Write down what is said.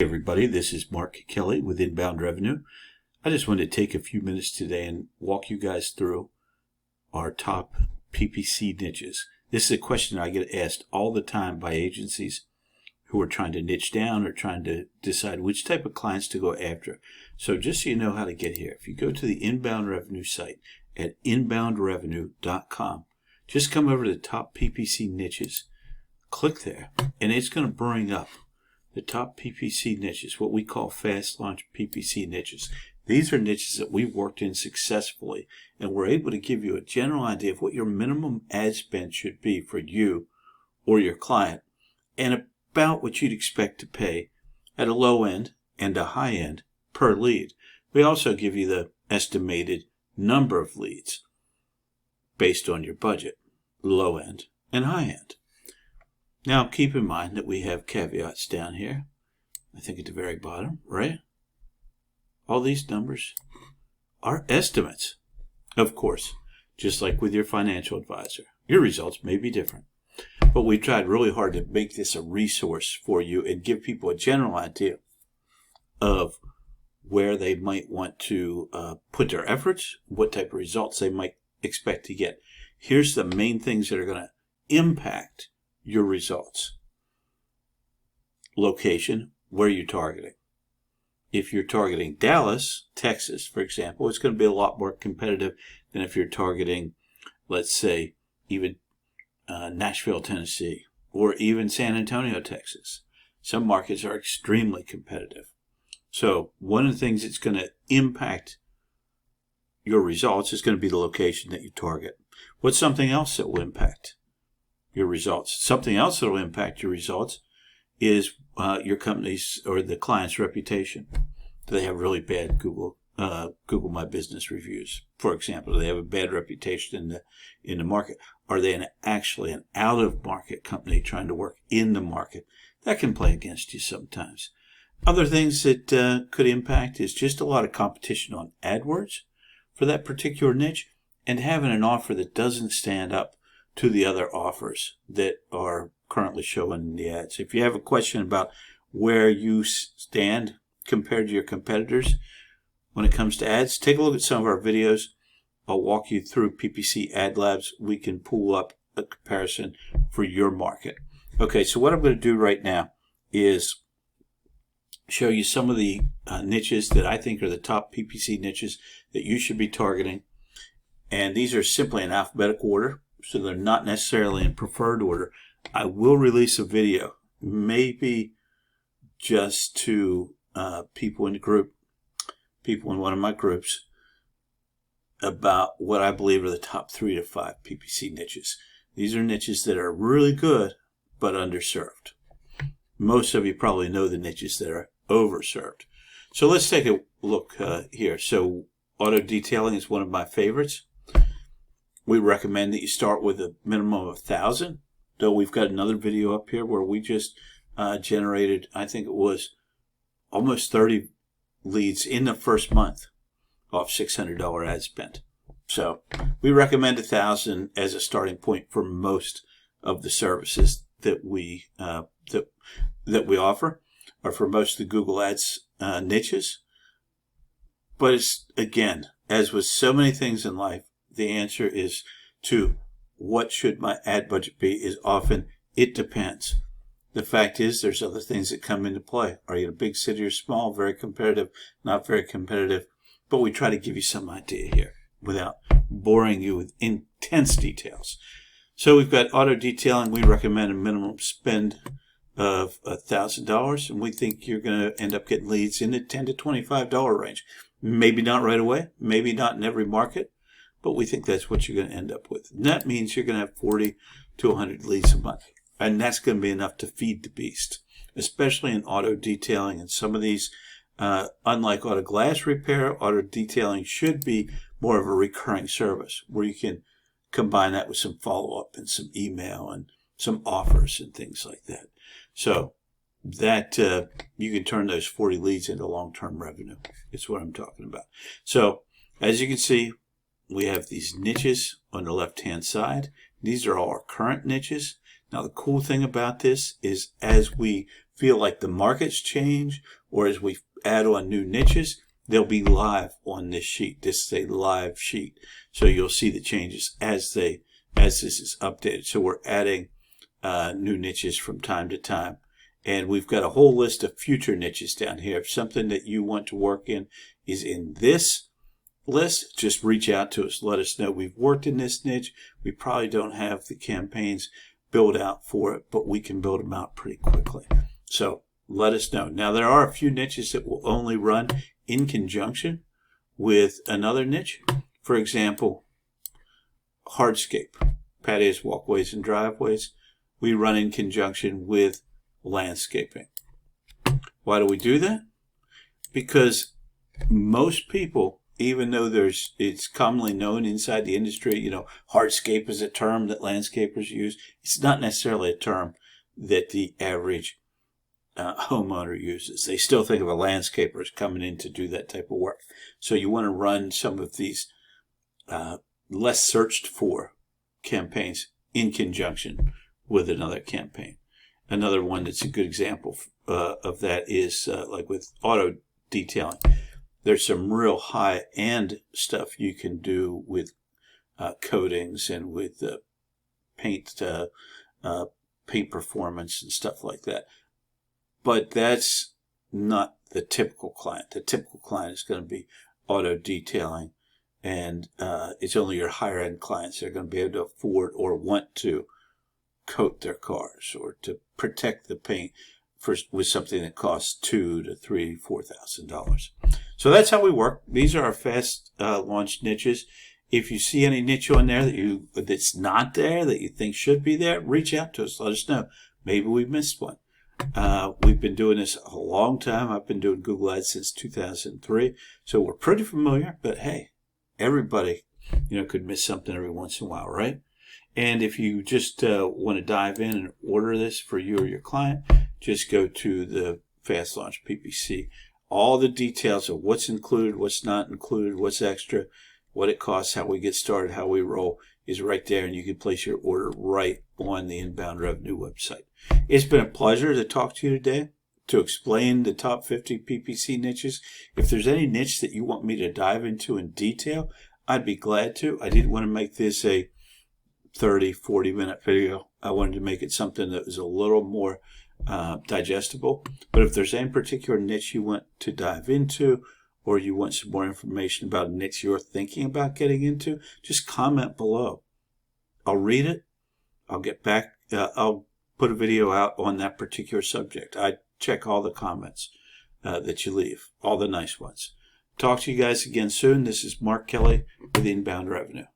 Hey everybody, this is Mark Kelly with Inbound Revenue. I just wanted to take a few minutes today and walk you guys through our top PPC niches. This is a question I get asked all the time by agencies who are trying to niche down or trying to decide which type of clients to go after. So just so you know how to get here, if you go to the Inbound Revenue site at inboundrevenue.com, just come over to the top PPC niches, click there, and it's going to bring up the top PPC niches, what we call fast launch PPC niches. These are niches that we've worked in successfully, and we're able to give you a general idea of what your minimum ad spend should be for you or your client, and about what you'd expect to pay at a low end and a high end per lead. We also give you the estimated number of leads based on your budget, low end and high end. Now, keep in mind that we have caveats down here, I think at the very bottom, right? All these numbers are estimates. Of course, just like with your financial advisor, your results may be different. But we tried really hard to make this a resource for you and give people a general idea of where they might want to put their efforts, what type of results they might expect to get. Here's the main things that are going to impact your results. Location, where you're targeting. If you're targeting Dallas, Texas, for example, it's going to be a lot more competitive than if you're targeting, let's say, even Nashville, Tennessee, or even San Antonio, Texas. Some markets are extremely competitive. So one of the things that's going to impact your results is going to be the location that you target. What's something else that will impact your results? Something else that will impact your results is your company's or the client's reputation. Do they have really bad Google My Business reviews, for example? Do they have a bad reputation in the market? Are they actually an out-of-market company trying to work in the market? That can play against you sometimes. Other things that could impact is just a lot of competition on AdWords for that particular niche and having an offer that doesn't stand up to the other offers that are currently showing in the ads. If you have a question about where you stand compared to your competitors when it comes to ads, take a look at some of our videos. I'll walk you through PPC Ad Labs. We can pull up a comparison for your market. Okay, so what I'm going to do right now is show you some of the niches that I think are the top PPC niches that you should be targeting. And these are simply in alphabetical order, so they're not necessarily in preferred order. I will release a video, maybe just to people in the group, people in one of my groups, about what I believe are the top 3 to 5 PPC niches. These are niches that are really good, but underserved. Most of you probably know the niches that are overserved. So let's take a look here. So auto detailing is one of my favorites. We recommend that you start with a minimum of 1,000. Though we've got another video up here where we just generated, I think it was almost 30 leads in the first month off $600 ad spend. So we recommend 1,000 as a starting point for most of the services that we offer, or for most of the Google Ads niches. But it's, again, as with so many things in life, the answer is to what should my ad budget be is often it depends. The fact is there's other things that come into play. Are you in a big city or small? Very competitive, not very competitive. But we try to give you some idea here without boring you with intense details. So we've got auto detailing. We recommend a minimum spend of $1,000, and we think you're going to end up getting leads in the $10 to $25 range. Maybe not right away, maybe not in every market, but we think that's what you're going to end up with. And that means you're going to have 40 to 100 leads a month. And that's going to be enough to feed the beast, especially in auto detailing. And some of these, unlike auto glass repair, auto detailing should be more of a recurring service where you can combine that with some follow-up and some email and some offers and things like that. So that you can turn those 40 leads into long-term revenue. It's what I'm talking about. So as you can see, we have these niches on the left-hand side. These are all our current niches. Now, the cool thing about this is as we feel like the markets change or as we add on new niches, they'll be live on this sheet. This is a live sheet. So you'll see the changes as this is updated. So we're adding new niches from time to time. And we've got a whole list of future niches down here. If something that you want to work in is in this list, just reach out to us. Let us know we've worked in this niche. We probably don't have the campaigns built out for it, but we can build them out pretty quickly. So let us know. Now, there are a few niches that will only run in conjunction with another niche. For example, Hardscape, patios, walkways, and driveways. We run in conjunction with landscaping. Why do we do that? Because most people, even though it's commonly known inside the industry, hardscape is a term that landscapers use. It's not necessarily a term that the average homeowner uses. They still think of a landscaper as coming in to do that type of work. So you want to run some of these less searched for campaigns in conjunction with another campaign. Another one that's a good example of that is like with auto detailing. There's some real high-end stuff you can do with coatings and with paint performance and stuff like that. But that's not the typical client. The typical client is going to be auto detailing, and it's only your higher-end clients that are going to be able to afford or want to coat their cars or to protect the paint with something that costs $2,000 to $3,000, $4,000. So that's how we work. These are our fast launch niches. If you see any niche on there that's not there that you think should be there, reach out to us. Let us know. Maybe we missed one. We've been doing this a long time. I've been doing Google Ads since 2003, so we're pretty familiar. But hey, everybody, could miss something every once in a while, right? And if you just want to dive in and order this for you or your client, just go to the Fast Launch PPC. All the details of what's included, what's not included, what's extra, what it costs, how we get started, how we roll is right there, and you can place your order right on the Inbound Revenue website. It's been a pleasure to talk to you today, to explain the top 50 PPC niches. If there's any niche that you want me to dive into in detail, I'd be glad to. I didn't want to make this a 30, 40-minute video. I wanted to make it something that was a little more digestible. But if there's any particular niche you want to dive into, or you want some more information about a niche you're thinking about getting into, just comment below. I'll read it. I'll get back. I'll put a video out on that particular subject. I check all the comments that you leave, all the nice ones. Talk to you guys again soon. This is Mark Kelly with Inbound Revenue.